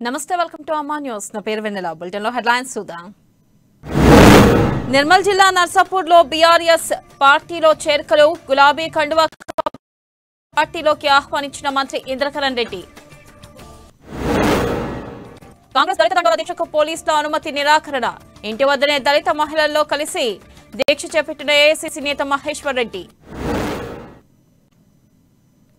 నమస్తే welcome to అమ్మా news నా పేరు వెన్నెల బులెటిన్ లో హెడ్లైన్స్ చూద్దాం నిర్మల్ జిల్లా నర్సాపూర్ లో బీఆర్ఎస్ పార్టీలో చేర్కలు గులాబీ కండువా పార్టీలోకి ఆహ్వానించిన మంత్రి ఇంద్రకరణ్ రెడ్డి కాంగ్రెస్ దళిత దండోర దీక్షకు పోలీసుల అనుమతి నిరాకరణ ఇంటి వద్దనే దళిత మహిళల్లో కలిసి దీక్ష చేపట్టిన ఏఐసీసీ నేత మహేశ్వర్ రెడ్డి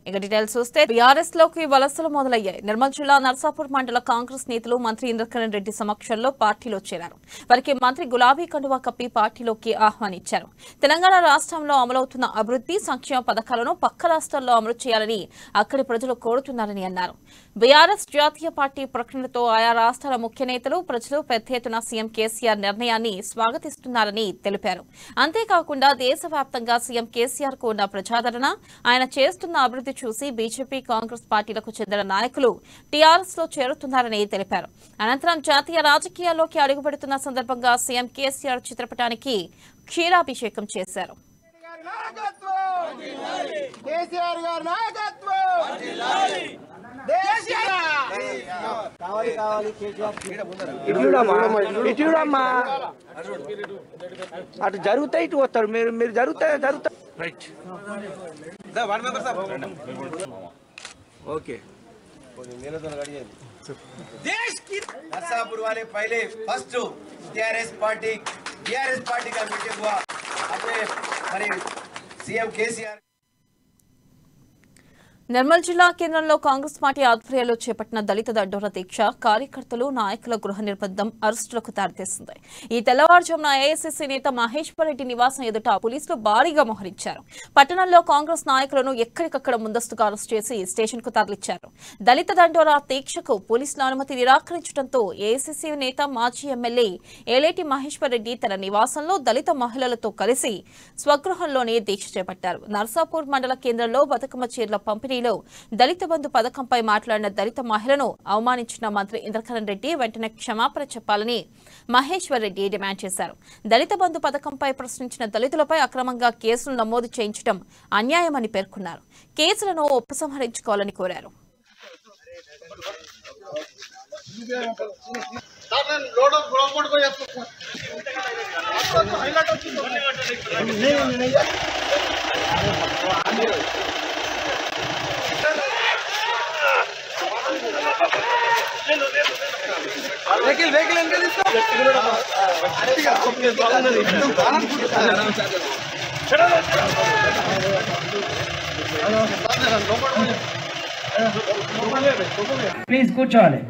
ఇక డీటెయిల్స్ చూస్తే బీఆర్ఎస్ లోకి వలసలు మొదలయ్యాయి. నిర్మల్ జిల్లా నర్సాపూర్ మండల కాంగ్రెస్ నేతలు మంత్రి ఇంద్రకరణ్ రెడ్డి సమక్షంలో పార్టీలో చేరారు. వారికి మంత్రి గులాబీ కండువా కప్పి పార్టీలోకి ఆహ్వానించారు. తెలంగాణ రాష్ట్రంలో అమలవుతున్న అభివృద్ధి సంక్షేమ పథకాలను పక్క రాష్ట్రాల్లో అమలు చేయాలని అక్కడి ప్రజలు కోరుతున్నారని అన్నారు. బీఆర్ఎస్ జాతీయ పార్టీ ప్రకటనతో ఆయా రాష్ట్రాల ముఖ్య నేతలు ప్రజలు పెద్ద ఎత్తున సీఎం కేసీఆర్ నిర్ణయాన్ని స్వాగతిస్తున్నారని తెలిపారు. అంతేకాకుండా దేశవ్యాప్తంగా సీఎం కేసీఆర్ కు ఉన్న ప్రజాదరణ ఆయన చేస్తున్న అభివృద్ధి చూసి బీజేపీ కాంగ్రెస్ పార్టీలకు చెందిన నాయకులు టీఆర్ఎస్ లో చేరుతున్నారని తెలిపారు. అనంతరం జాతీయ రాజకీయాల్లోకి అడుగుపెడుతున్న సందర్భంగా సీఎం కేసీఆర్ చిత్రపటానికి క్షీరాభిషేకం చేశారు. అటు జరుగుతాయి ఇటు వస్తారు మీరు జరుగుతాయి రైట్ ओके देश की नरसापुर वाले पहले first TRS party BRS party का मीटिंग हुआ अपने हमारे सीएम केसीआर నిర్మల్ జిల్లా కేంద్రంలో కాంగ్రెస్ పార్టీ ఆధ్వర్యంలో చేపట్టిన దళిత దండోర దీక్ష కార్యకర్తలు నాయకుల గృహ నిర్బంధం అరెస్టులకు దారితీసింది. ఈ తెల్లవారుజామున ఏఐసీసీ నేత మహేశ్వర్ రెడ్డి నివాసం ఎదుట పోలీసులు భారీగా మోహరించారు. పట్టణంలో కాంగ్రెస్ నాయకులను ఎక్కడికక్కడ ముందస్తుగా అరెస్ట్ చేసి స్టేషన్ కు తరలించారు. దళిత దండోర దీక్షకు పోలీసుల అనుమతి నిరాకరించడంతో ఏఐసీసీ నేత మాజీ ఎమ్మెల్యే ఏలేటి మహేశ్వర్ రెడ్డి తన నివాసంలో దళిత మహిళలతో కలిసి స్వగృహంలోనే దీక్ష చేపట్టారు. నర్సాపూర్ మండల కేంద్రంలో బతుకమ్మ చీరల పంపిణీ దళిత బంధు పథకంపై మాట్లాడిన దళిత మహిళను అవమానించిన మంత్రి ఇంద్రకరణ్ రెడ్డి వెంటనే క్షమాపణ చెప్పాలని మహేశ్వర్ రెడ్డి డిమాండ్ చేశారు. దళిత బంధు పథకంపై ప్రశ్నించిన దళితులపై అక్రమంగా కేసులు నమోదు చేయించడం అన్యాయమని పేర్కొన్నారు. కేసులను ఉపసంహరించుకోవాలని కోరారు. ప్లీజ్ కూర్చోవాలి.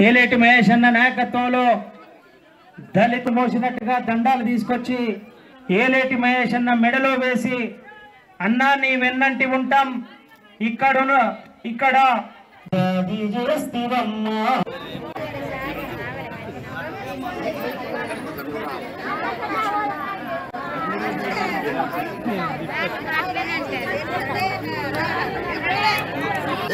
ఏలేటి మహేష్ అన్న నాయకత్వంలో దళిత మోసినట్టుగా దండాలు తీసుకొచ్చి ఏలేటి మహేష్ అన్న మెడలో వేసి అన్నా నీ వెన్నంటి ఉంటాం ఇక్కడ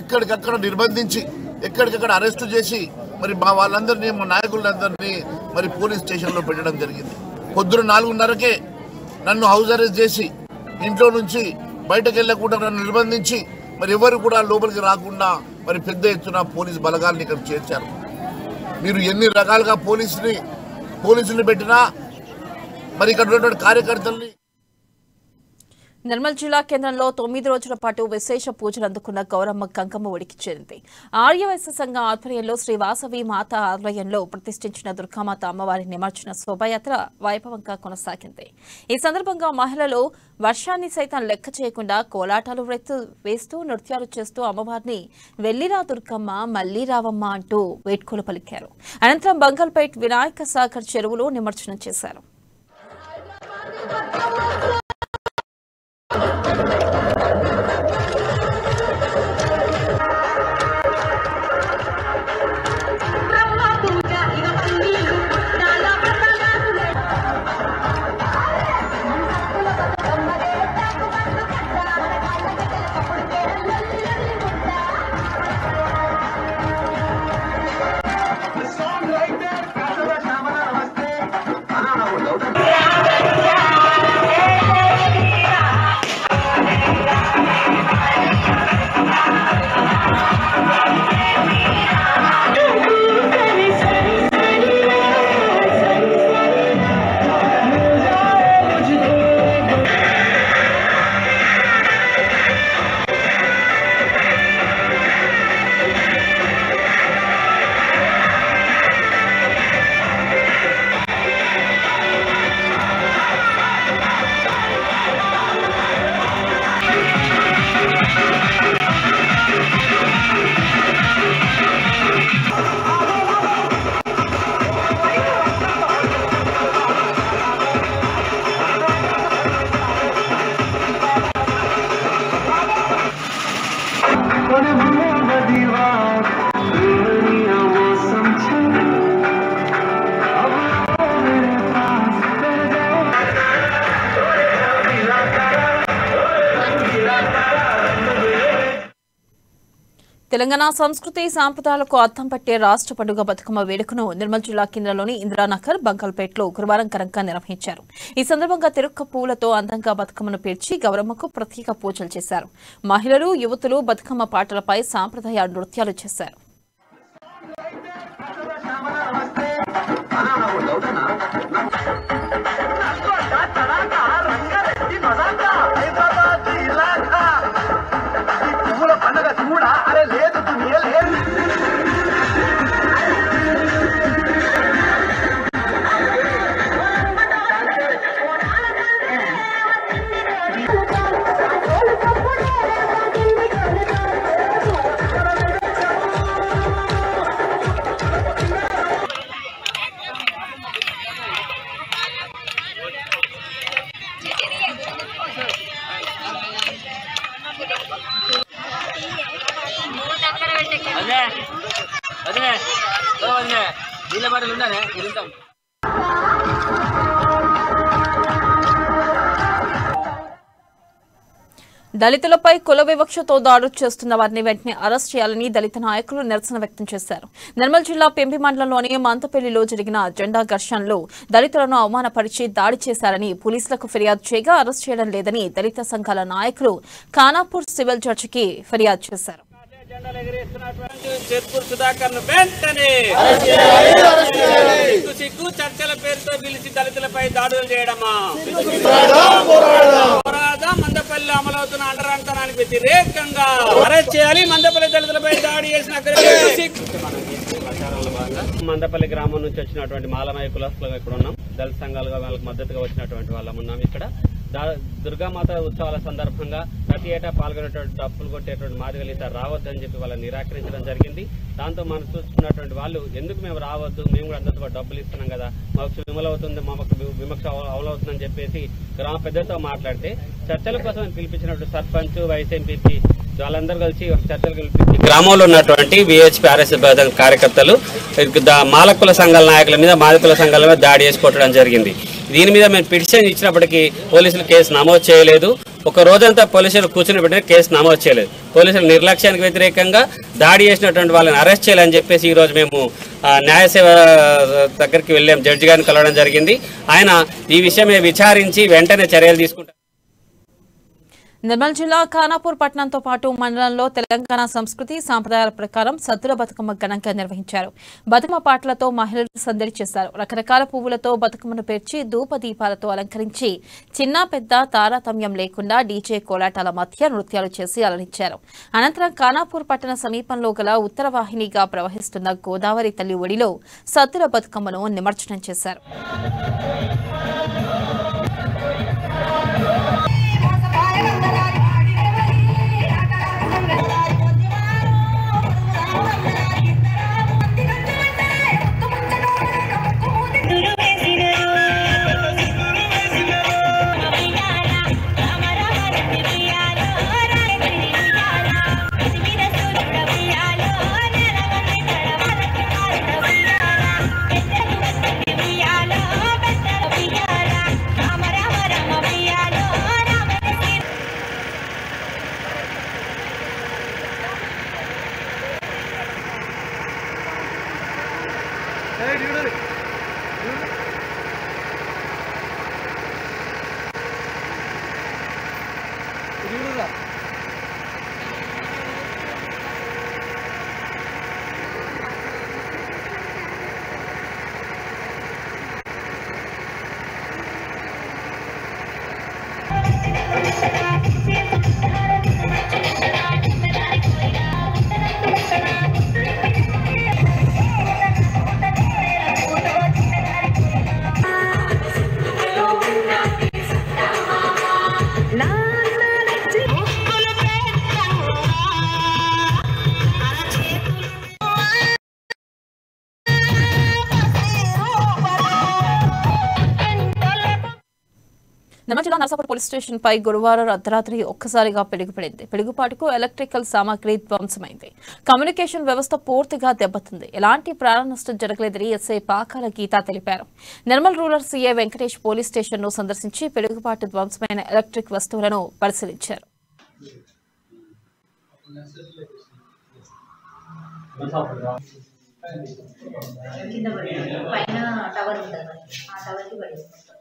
ఎక్కడికక్కడ నిర్బంధించి ఎక్కడికక్కడ అరెస్టు చేసి మరి మా వాళ్ళందరినీ మా నాయకులందరినీ మరి పోలీస్ స్టేషన్లో పెట్టడం జరిగింది. పొద్దున 4:30కే నన్ను హౌస్ అరెస్ట్ చేసి ఇంట్లో నుంచి బయటకు వెళ్ళకుండా నన్ను నిర్బంధించి మరి ఎవరు కూడా లోపలికి రాకుండా మరి పెద్ద ఎత్తున పోలీస్ బలగాల్ని ఇక్కడ చేర్చారు. మీరు ఎన్ని రకాలుగా పోలీసుల్ని పెట్టినా మరి ఇక్కడ ఉన్నటువంటి కార్యకర్తల్ని. నిర్మల్ జిల్లా కేంద్రంలో 9 రోజుల పాటు విశేష పూజలు అందుకున్న గౌరమ్మ గంగమ్మ ఒడికి చేరింది. ఆర్యవైశ్య సంఘం ఆధ్వర్యంలో శ్రీ వాసవి మాత ఆలయంలో ప్రతిష్ఠించిన దుర్గామాత అమ్మవారి నిమజ్జన శోభాయాత్ర వైభవంగా కొనసాగింది. ఈ సందర్భంగా మహిళలు వర్షాన్ని సైతం లెక్క చేయకుండా కోలాటాలు వేస్తూ నృత్యాలు చేస్తూ అమ్మవారిని వెళ్లిరా దుర్గమ్మ మళ్లీ రావమ్మ అంటూ వేడ్కోలు పలికారు. అనంతరం బంగల్పేట్ వినాయక సాగర్ చెరువులో నిమజ్జనం చేశారు. తెలంగాణ సంస్కృతి సాంప్రదాయాలకు అద్దం పట్టే రాష్ట్ర పండుగ బతుకమ్మ వేడుకను నిర్మల్ జిల్లా కేంద్రంలోని ఇందిరానగర్ బంగాల్పేటలో గురువారం ఘనంగా నిర్వహించారు. ఈ సందర్భంగా తిరుక్క పూలతో అందంగా బతుకమ్మను పేర్చి గౌరమ్మకు ప్రత్యేక పూజలు చేశారు. మహిళలు, యువతులు బతుకమ్మ పాటలపై సాంప్రదాయ నృత్యాలు చేశారు. దళితులపై కుల వివక్షతో దాడులు చేస్తున్న వారిని వెంటనే అరెస్ట్ చేయాలని దళిత నాయకులు నిరసన వ్యక్తం చేశారు. నిర్మల్ జిల్లా పెంబి మండలంలోని మంతపల్లిలో జరిగిన జెండా ఘర్షణలో దళితులను అవమానపరిచి దాడి చేశారని పోలీసులకు ఫిర్యాదు చేయగా అరెస్ట్ చేయడం లేదని దళిత సంఘాల నాయకులు ఖానాపూర్ సివిల్ జడ్జికి ఫిర్యాదు చేశారు. చర్చల పేరుతో పిలిచి దళితులపై దాడులు చేయడమా? మందపల్లి అమలవుతున్న అంటరాంతనానికి వ్యతిరేకంగా అరెస్ట్ చేయాలి. మందపల్లి దళితులపై దాడి చేసిన మందపల్లి గ్రామం నుంచి వచ్చినటువంటి మాలమయ కులస్తులుగా ఇక్కడ ఉన్నాం. దళిత సంఘాలుగా వాళ్ళకి మద్దతుగా వచ్చినటువంటి వాళ్ళం ఉన్నాం. ఇక్కడ దుర్గామాత ఉత్సవాల సందర్భంగా ప్రతి ఏటా పాల్గొనేటువంటి డప్పులు కొట్టేటువంటి మాదిగలు ఈసారి రావద్దని చెప్పి వాళ్ళని నిరాకరించడం జరిగింది. దాంతో మనం చూస్తున్నటువంటి వాళ్ళు ఎందుకు మేము రావద్దు, మేము కూడా అందరితో డబ్బులు ఇస్తున్నాం కదా, మాకు విమలవుతుంది, మాకు విమక్ష అవలవుతుందని చెప్పేసి గ్రామ పెద్దలతో మాట్లాడితే చర్చల కోసం పిలిపించినటువంటి సర్పంచ్, వైస్ ఎంపీపీ వాళ్ళందరూ కలిసి చర్చలు పిలిపించి గ్రామంలో ఉన్నటువంటి విహెచ్పి ఆర్ఎస్ కార్యకర్తలు మాలకుల సంఘాల నాయకుల మీద, మాదికుల సంఘాల మీద దాడి చేసి కొట్టడం జరిగింది. దీని మీద మేము పిటిషన్ ఇచ్చినప్పటికీ పోలీసులు కేసు నమోదు చేయలేదు. ఒక రోజంతా పోలీసులు కూర్చుని పెట్టిన కేసు నమోదు చేయలేదు. పోలీసుల నిర్లక్ష్యానికి వ్యతిరేకంగా దాడి చేసినటువంటి వాళ్ళని అరెస్ట్ చేయాలని చెప్పేసి ఈరోజు మేము న్యాయసేవ దగ్గరికి వెళ్ళాం. జడ్జి గారిని కలవడం జరిగింది. ఆయన ఈ విషయమే విచారించి వెంటనే చర్యలు తీసుకుంటారు. నిర్మల్ జిల్లా ఖానాపూర్ పట్టణంతో పాటు మండలంలో తెలంగాణ సంస్కృతి సాంప్రదాయాల ప్రకారం సద్దుల బతుకమ్మ ఘనంగా నిర్వహించారు. బతుకమ్మ పాటలతో మహిళలు సందడి చేశారు. రకరకాల పువ్వులతో బతుకమ్మను పేర్చి ధూపదీపాలతో అలంకరించి చిన్న పెద్ద తారతమ్యం లేకుండా డీజే కోలాటాల మధ్య నృత్యాలు చేసి అలరించారు. అనంతరం ఖానాపూర్ పట్టణ సమీపంలో గల ఉత్తర వాహినిగా ప్రవహిస్తున్న గోదావరి తల్లి ఒడిలో సద్దుల బతుకమ్మను నిమజ్జనం చేశారు. నిర్మల్ జిల్లా నర్సాపూర్ పోలీస్ స్టేషన్ పై గురువారం అర్ధరాత్రి ఒక్కసారిగా పిడుగుపడింది. పిడుగుపాటుకు ఎలక్ట్రికల్ సామాగ్రి ధ్వంసమైంది. కమ్యూనికేషన్ వ్యవస్థ పూర్తిగా దెబ్బతింది. ఎలాంటి ప్రాణ నష్టం జరగలేదని ఎస్ఐ పాకాల గీత తెలిపారు. Nirmal rural CI Venkatesh police station ను సందర్శించి పిడుగుపాటు ధ్వంసమైన ఎలక్ట్రిక్ వస్తువులను పరిశీలించారు. కింద పడి పైన టవర్ ఉంటుంది ఆ టవర్కి పడేసుకుంటాం.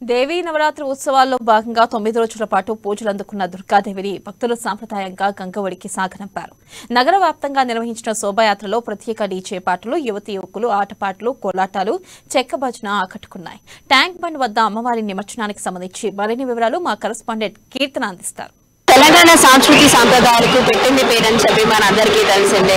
దేవీ నవరాత్రి ఉత్సవాల్లో భాగంగా 9 రోజుల పాటు పూజలు అందుకున్న దుర్గాదేవిని భక్తులు సాంప్రదాయంగా గంగవడికి సాగనంపారు. నగర వ్యాప్తంగా నిర్వహించిన శోభాయాత్రలో ప్రత్యేక డీజే పాటలు, యువతీ యువకులు ఆటపాటలు, కోలాటాలు, చెక్క భజన ఆకట్టుకున్నాయి. ట్యాంక్ బండ్ వద్ద అమ్మవారి నిమజ్జనానికి సంబంధించి మరిన్ని వివరాలు మా కరెస్పాండెంట్ కీర్తన అందిస్తారు. తెలంగాణ సంస్కృతి సాంప్రదాయాలకు పెట్టింది పేరని చెప్పి మనందరికీ తెలిసిందే.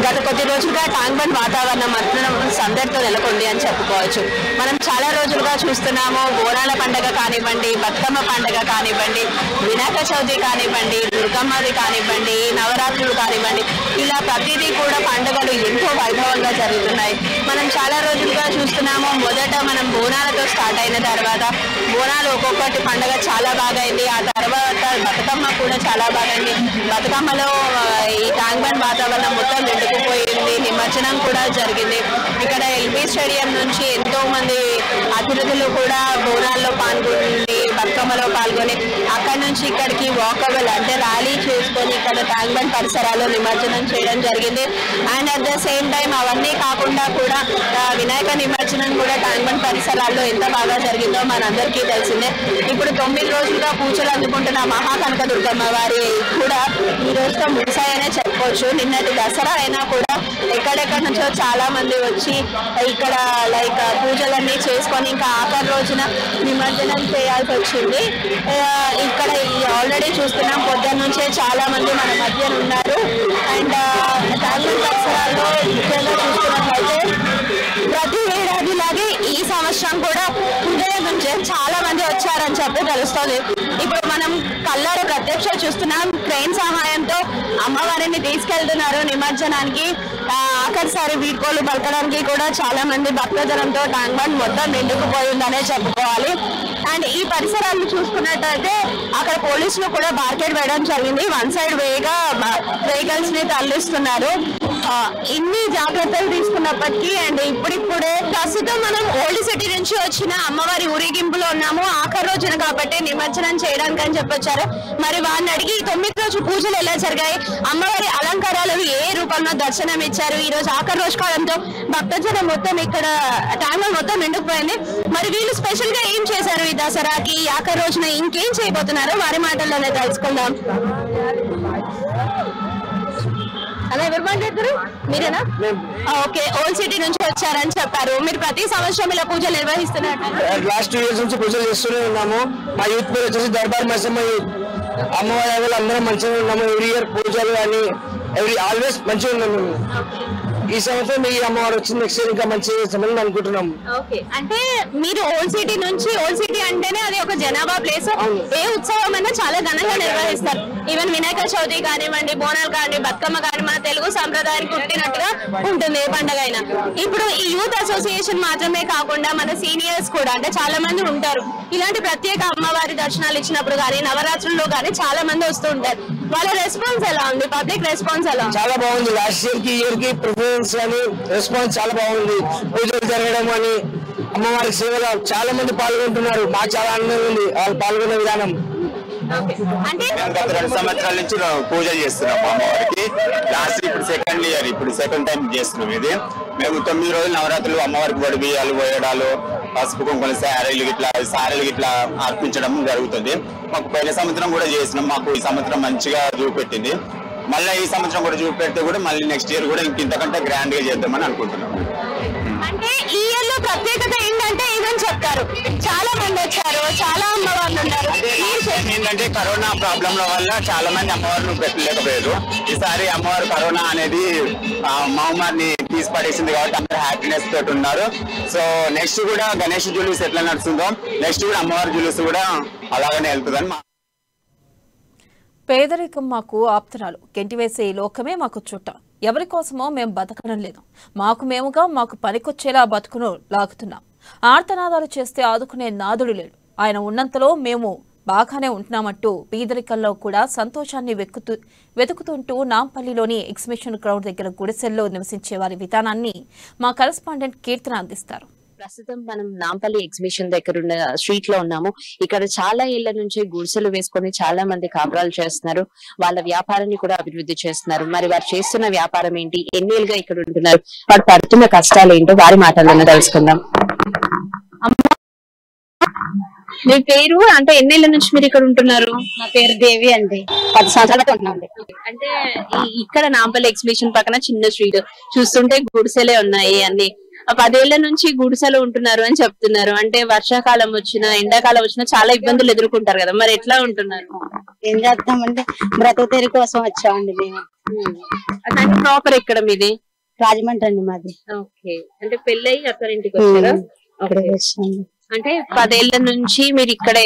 గత కొద్ది రోజులుగా ట్యాంక్ బండ్ వాతావరణం మాత్రం సందడితో నెలకొంది అని చెప్పుకోవచ్చు. మనం చాలా రోజులుగా చూస్తున్నాము. బోనాల పండుగ కానివ్వండి, బతుకమ్మ పండుగ కానివ్వండి, వినాయక చవితి కానివ్వండి, దుర్గమ్మది కానివ్వండి, నవరాత్రులు కానివ్వండి, ఇలా ప్రతిదీ కూడా పండుగలు ఎంతో వైభవంగా జరుగుతున్నాయి. మనం చాలా రోజులుగా చూస్తున్నాము. మొదట మనం బోనాలతో స్టార్ట్ అయిన తర్వాత బోనాలు ఒక్కొక్కటి పండుగ చాలా బాగా అయింది. ఆ తర్వాత బతుకమ్మ కూడా చాలా బాగుంది. బతుకమ్మలో ఈ ట్యాంక్ బండ్ వాతావరణం మొత్తం నిండుకుపోయింది. నిమజ్జనం కూడా జరిగింది. ఇక్కడ ఎల్బీ స్టేడియం నుంచి ఎంతో మంది అతిథులు కూడా బోనాల్లో పాల్గొని బతుకమ్మలో పాల్గొని అక్కడ నుంచి ఇక్కడికి వాకబుల్ అంటే ర్యాలీ చేసుకొని ఇక్కడ ట్యాంక్ బండ్ పరిసరాల్లో నిమజ్జనం చేయడం జరిగింది. And at the same time అవన్నీ కాకుండా కూడా వినాయక నిమజ్జనం కూడా ట్యాంక్ బండ్ పరిసరాల్లో ఎంత బాగా జరిగిందో మనందరికీ తెలిసిందే. ఇప్పుడు 9 రోజులుగా పూజలు అందుకుంటున్న మహాకనక దుర్గమ్మ వారి కూడా ఈ రోజుతో ముగిసాయనే చెప్పుకోవచ్చు. నిన్నటి దసరా అయినా కూడా ఎక్కడెక్కడి నుంచో చాలా మంది వచ్చి ఇక్కడ లైక్ పూజలన్నీ చేసుకొని ఇంకా ఆఖరి రోజున నిమజ్జనం చేయాల్సి వచ్చింది. ఇక్కడ ఆల్రెడీ చూస్తున్నాం పొద్దున్న నుంచే చాలా మంది మన మధ్య ఉన్నారు. అండ్ ట్యాంక్ బండ్ పరిసరాల్లో ముఖ్యంగా చూస్తున్నట్లయితే ప్రతి ఏడాదిలాగే ఈ సంవత్సరం కూడా ఉదయం నుంచే చాలా మంది వచ్చారని చెప్పి తెలుస్తుంది. ఇప్పుడు మనం కళ్ళారు ప్రత్యక్ష చూస్తున్నాం. ట్రైన్ సహాయంతో అమ్మవారిని తీసుకెళ్తున్నారు నిమజ్జనానికి. ఆఖరిసారి వీడ్కోలు పలకడానికి కూడా చాలా మంది భక్తజనంతో ట్యాంక్ బండ్ మొత్తం నిండుకుపోయిందనే చెప్పుకోవాలి. అండ్ ఈ పరిసరాలను చూసుకున్నట్టయితే అక్కడ పోలీసులు కూడా బార్కెట్ వేయడం జరిగింది. వన్ సైడ్ వేగా వెహికల్స్ ని తరలిస్తున్నారు. ఇన్ని జాగ్రత్తలు తీసుకున్నప్పటికీ అండ్ ఇప్పుడిప్పుడే ప్రస్తుతం మనం ఓల్డ్ సిటీ నుంచి వచ్చిన అమ్మవారి ఊరేగింపులో ఉన్నాము. ఆఖరి రోజున కాబట్టి నిమజ్జనం చేయడానికి అని చెప్పొచ్చారు. మరి వారిని అడిగి 9 రోజు పూజలు ఎలా జరిగాయి, అమ్మవారి అలంకారాలు ఏ రూపంలో దర్శనం ఇచ్చారు, ఈ రోజు ఆఖరి రోజు కావడంతో భక్తజనం మొత్తం ఇక్కడ ట్యాంక్ మొత్తం నిండుకుపోయింది. మరి వీళ్ళు స్పెషల్ గా ఏం చేశారు ఈ దసరాకి, ఆఖరి రోజున ఇంకేం చేయబోతున్నారో వారి మాటల్లోనే తెలుసుకుందాం. అలా ఎవరు మాట్లాడతారు? మీరేనా? ఓకే, ఓల్డ్ సిటీ నుంచి వచ్చారని చెప్పారు. మీరు ప్రతి సంవత్సరం ఇలా పూజలు నిర్వహిస్తున్నారు? లాస్ట్ 2 years నుంచి పూజలు చేస్తూనే ఉన్నాము. మా యూత్ పేరు వచ్చేసి దర్బార్ మైసమ్మ యూత్. అమ్మవారి అందరం మంచిగా ఉన్నాము. ఎవ్రీ ఇయర్ పూజలు కానీ ఆల్వేస్ మంచిగా ఉన్నాము. ఈ సంవత్సరం ఈ అమ్మవారు వచ్చింది, నెక్స్ట్ ఇయర్ ఇంకా మంచి చేస్తామని అనుకుంటున్నాం. ఓకే, అంటే మీరు ఓల్డ్ సిటీ నుంచి, ఓల్డ్ సిటీ అంటేనే అది ఒక జనాభా ప్లేస్. ఏ ఉత్సవం అయినా చాలా ఘనంగా నిర్వహిస్తారు. ఈవెన్ వినాయక చవితి కానివ్వండి, బోనాలు కానీ, బతుకమ్మ కానీ మన తెలుగు సంప్రదాయానికి పుట్టినట్టుగా ఉంటుంది ఏ పండుగ అయినా. ఇప్పుడు ఈ యూత్ అసోసియేషన్ మాత్రమే కాకుండా మన సీనియర్స్ కూడా అంటే చాలా మంది ఉంటారు. ఇలాంటి ప్రత్యేక అమ్మవారి దర్శనాలు ఇచ్చినప్పుడు కానీ, నవరాత్రుల్లో కానీ చాలా మంది వస్తూ ఉంటారు. వాళ్ళ రెస్పాన్స్ ఎలా ఉంది? పబ్లిక్ రెస్పాన్స్ ఎలా ఉంది? చాలా బాగుంది. లాస్ట్ ఇయర్ కి ఇయర్ కి ప్రిఫరెన్స్ అని రెస్పాన్స్ చాలా బాగుంది. పూజలు జరగడం అని అమ్మవారి సేవలో చాలా మంది పాల్గొంటున్నారు. మాకు చాలా ఆనందంగా ఉంది వాళ్ళు పాల్గొనే విధానం. గత 2 సంవత్సరాల నుంచి పూజలు చేస్తున్నాం అమ్మవారికి. లాస్ట్ ఇప్పుడు సెకండ్ ఇయర్, ఇప్పుడు సెకండ్ టైం చేస్తున్నాం ఇది. మేము 9 రోజులు నవరాత్రులు అమ్మవారికి వడి బియ్యాలు పోయడాలు, పసుపు కుంకుమ శారీలు ఇట్లా అర్పించడం జరుగుతుంది. మాకు పోయిన సంవత్సరం కూడా చేసినాం. మాకు ఈ సంవత్సరం మంచిగా చూపెట్టింది. మళ్ళీ ఈ సంవత్సరం కూడా చూపెడితే కూడా మళ్ళీ నెక్స్ట్ ఇయర్ కూడా ఇంతకంటే గ్రాండ్ గా చేద్దామని అనుకుంటున్నాం. అంటే ఈ ఇయర్ లో ప్రత్యేకత ఏంటంటే ఇదని చెప్తారు, చాలా మంది వచ్చారు, చాలా అమ్మవార్లు ఉన్నారు. ఏంటంటే కరోనా ప్రాబ్లం వల్ల చాలా మంది అమ్మవారిని పెట్టలేకపోయారు. ఈసారి అమ్మవారు కరోనా అనేది మహమ్మారిని తీసి పడేసింది కాబట్టి అందరూ హ్యాపీనెస్ తోటి ఉన్నారు. సో నెక్స్ట్ కూడా గణేష్ జులూస్ ఎట్లా నడుస్తుందో నెక్స్ట్ కూడా అమ్మవారి జులూస్ కూడా అలాగనే వెళ్తుందని పేదరికం మాకు ఆప్తరాలు, గెంటివేసే ఈ లోకమే మాకు చుట్ట. ఎవరి కోసమో మేము బతకడం లేదు, మాకు మేముగా మాకు పనికొచ్చేలా బతుకును లాగుతున్నాం. ఆర్తనాదాలు చేస్తే ఆదుకునే నాదుడు లేడు. ఆయన ఉన్నంతలో మేము బాగానే ఉంటున్నామంటూ పేదరికంలో కూడా సంతోషాన్ని వెతుకుతుంటూ నాంపల్లిలోని ఎగ్జిబిషన్ గ్రౌండ్ దగ్గర గుడిసెల్లో నివసించే వారి విధానాన్ని మా కరెస్పాండెంట్ కీర్తన అందిస్తారు. ప్రస్తుతం మనం నాంపల్లి ఎగ్జిబిషన్ దగ్గర ఉన్న స్ట్రీట్ లో ఉన్నాము. ఇక్కడ చాలా ఏళ్ల నుంచి గుడిసెలు వేసుకొని చాలా మంది కాపురాలు చేస్తున్నారు. వాళ్ళ వ్యాపారాన్ని కూడా అభివృద్ధి చేస్తున్నారు. మరి వారు చేస్తున్న వ్యాపారం ఏంటి, ఎన్నేళ్ళుగా ఇక్కడ ఉంటున్నారు, వారు పడుతున్న కష్టాలు ఏంటో వారి మాటల్లోనే తెలుసుకుందాం. మీ పేరు, అంటే ఎన్నేళ్ల నుంచి మీరు ఇక్కడ ఉంటున్నారు? నా పేరు దేవి అండి. 10 సంవత్సరాలుగా ఉంటున్నాండి. అంటే ఇక్కడ నాంపల్లి ఎగ్జిబిషన్ పక్కన చిన్న స్ట్రీట్ చూస్తుంటే గుడిసెలే ఉన్నాయి అన్ని. 10 ఏళ్ల నుంచి గుడిసెలు ఉంటున్నారు అని చెప్తున్నారు. అంటే వర్షాకాలం వచ్చినా ఎండాకాలం వచ్చినా చాలా ఇబ్బందులు ఎదుర్కొంటారు కదా, మరి ఎట్లా ఉంటున్నారు? ఏం చేద్దామండి, బ్రతుకు తెరి కోసం వచ్చామండి మేము. అంటే ప్రాపర్ ఎక్కడ మీది? రాజమండ్రి అండి మాది. ఓకే, అంటే పెళ్ళయి అక్కడ ఇంటికి వచ్చారా? వచ్చాండి. అంటే 10 ఏళ్ల నుంచి మీరు ఇక్కడే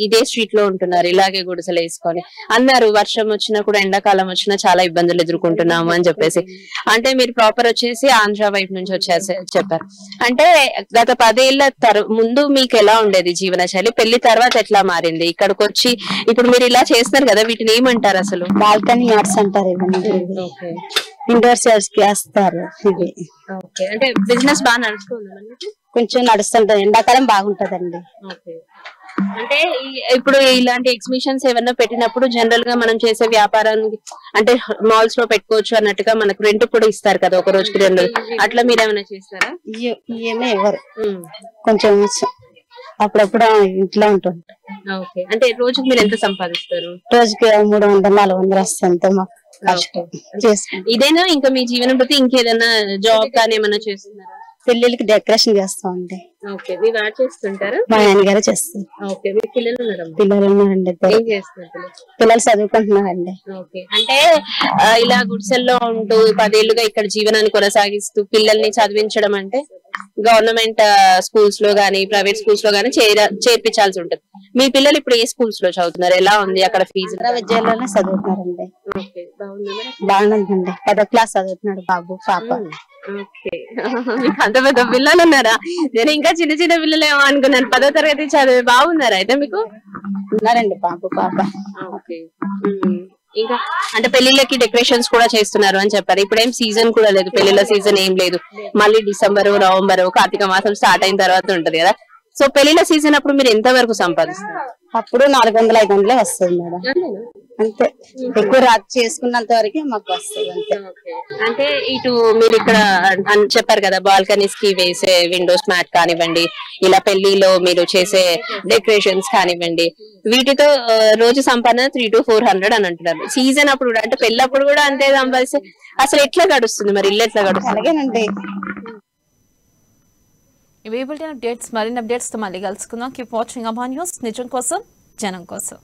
ఇదే స్ట్రీట్ లో ఉంటున్నారు, ఇలాగే గుడిసెలు వేసుకొని అన్నారు. వర్షం వచ్చినా కూడా ఎండాకాలం వచ్చినా చాలా ఇబ్బందులు ఎదుర్కొంటున్నాము అని చెప్పేసి. అంటే మీరు ప్రాపర్ వచ్చేసి ఆంధ్ర వైపు నుంచి వచ్చేసి చెప్పారు. అంటే గత 10 ఏళ్ల ముందు మీకు ఎలా ఉండేది జీవనశైలి, పెళ్లి తర్వాత ఎట్లా మారింది? ఇక్కడికి వచ్చి ఇప్పుడు మీరు ఇలా చేస్తున్నారు కదా, వీటిని ఏమంటారు అసలు? బాల్కనీ ఆర్ట్స్ అంటారు ఇవన్నీ. ఇండోర్ సేల్స్ కి వేస్తారు ఇవి. అంటే బిజినెస్ బాగా నడుస్తుంది, కొంచెం నడుస్తుంటది, ఎండాకాలం బాగుంటదండి. అంటే ఇప్పుడు ఇలాంటి ఎగ్జిబిషన్స్ ఏమన్నా పెట్టినప్పుడు జనరల్ గా మనం చేసే వ్యాపారానికి అంటే మాల్స్ లో పెట్టుకోవచ్చు అన్నట్టుగా మనకు రెంట్ కూడా ఇస్తారు కదా, ఒక రోజుకి 2 అట్లా మీరు ఏమైనా చేస్తారా? ఏమీ ఎవరు కొంచెం అప్పుడప్పుడు ఇంట్లో ఉంటుంది. అంటే రోజుకి మీరు ఎంత సంపాదిస్తారు? రోజుకి 300-400 వస్తుంది మాకు. ఇదేనా ఇంకా మీ జీవనం ప్రతి ఇంకేదైనా జాబ్ కానీ ఏమైనా చేస్తున్నారా? పెళ్లిళ్ళకి డెకరేషన్ చేస్తామండి. ఓకే, మీ వారు చేస్తుంటారా? మా ఆయన గారు చేస్తారు. ఓకే, మీ పిల్లలు ఉన్నారా? పిల్లలు ఉన్నారండి. పిల్లలు చదువుకుంటున్నారండి. ఓకే, అంటే ఇలా గుడిసెల్లో ఉంటూ 10 ఏళ్లుగా ఇక్కడ జీవనాన్ని కొనసాగిస్తూ పిల్లల్ని చదివించడం అంటే గవర్నమెంట్ స్కూల్స్ లో గానీ ప్రైవేట్ స్కూల్స్ లో గానీ చేర్పించాల్సి ఉంటుంది. మీ పిల్లలు ఇప్పుడు ఏ స్కూల్స్ లో చదువుతున్నారు, ఎలా ఉంది అక్కడ ఫీజు? విద్యాలయంలో చదువుతున్నారండి. బాగుందండి. 10వ క్లాస్ చదువుతున్నాడు బాబు, పాప. ఓకే, మీకు అంత పెద్ద పిల్లలు ఉన్నారా? నేను ఇంకా చిన్న చిన్న పిల్లలు ఏమో అనుకున్నాను. 10వ తరగతి చదివి బాగున్నారా అయితే మీకు? ఉన్నారండి బాబు, పాప. ఓకే, ఇంకా అంటే పెళ్లిళ్ళకి డెకరేషన్స్ కూడా చేస్తున్నారు అని చెప్పారు. ఇప్పుడు ఏం సీజన్ కూడా లేదు, పెళ్లిళ్ళ సీజన్ ఏం లేదు. మళ్ళీ డిసెంబర్, నవంబర్, కార్తీక మాసం స్టార్ట్ అయిన తర్వాత ఉంటది కదా. సో పెళ్లిళ్ళ సీజన్ అప్పుడు మీరు ఎంత వరకు సంపాదిస్తారు? అప్పుడు 400-500 వస్తుంది మేడం. అంతే, ఎక్కువ రాత్రి చేసుకున్నంత వరకే మాకు వస్తుంది అంతే. అంటే ఇటు మీరు ఇక్కడ చెప్పారు కదా, బాల్కనీస్ కి వేసే విండోస్ మ్యాట్ కానివ్వండి, ఇలా పెళ్లిలో మీరు చేసే డెకరేషన్స్ కానివ్వండి, వీటితో రోజు సంపాదన 300 to 400 అని అంటున్నారు. సీజన్ అప్పుడు కూడా అంటే పెళ్ళప్పుడు కూడా అంతే సంపాదిస్తే అసలు ఎట్లా గడుస్తుంది మరి, ఇల్లు ఎట్లా గడుస్తుంది? అలాగేనండి. ఇవి బులెటిన్ అప్డేట్స్. మరిన్ని అప్డేట్స్ తో మళ్ళీ కలుసుకుందాం. కీప్ వాచింగ్ అమా న్యూస్, నిజం కోసం జనం కోసం.